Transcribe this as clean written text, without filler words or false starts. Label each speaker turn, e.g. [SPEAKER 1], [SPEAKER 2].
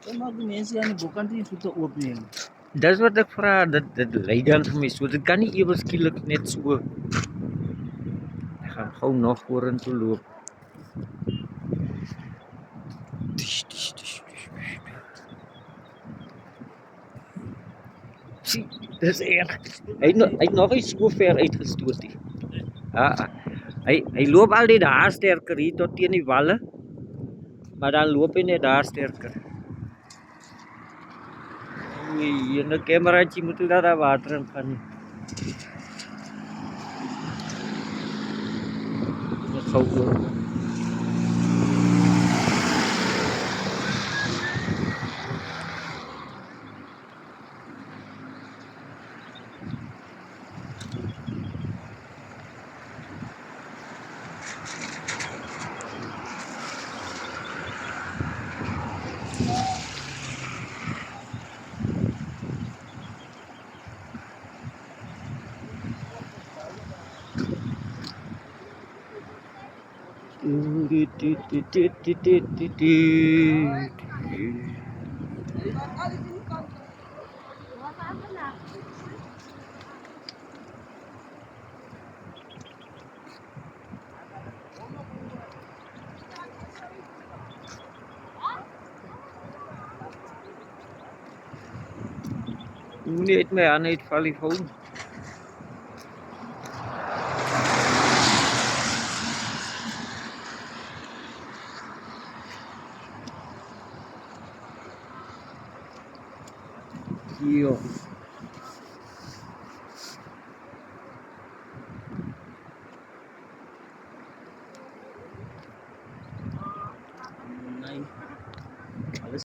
[SPEAKER 1] Maar die mensen aan de boekkant die voeten opnemen.
[SPEAKER 2] Dis wat ek vra, dit lei dan vir my so. Dit kan nie ewe skielik net so. Ek gaan gou nog vorentoe loop. Sien, dis erg. Hy het nog nie so ver uitgestoot nie. Ja, hy loop al dit daar sterker hier tot teen die walle. Maar dan loop hy net daar sterker. Oei, en 'n kameraatjie moet daar water in gaan nie. Net gou oor. Moenie uit my hande uitval die foon. Jo.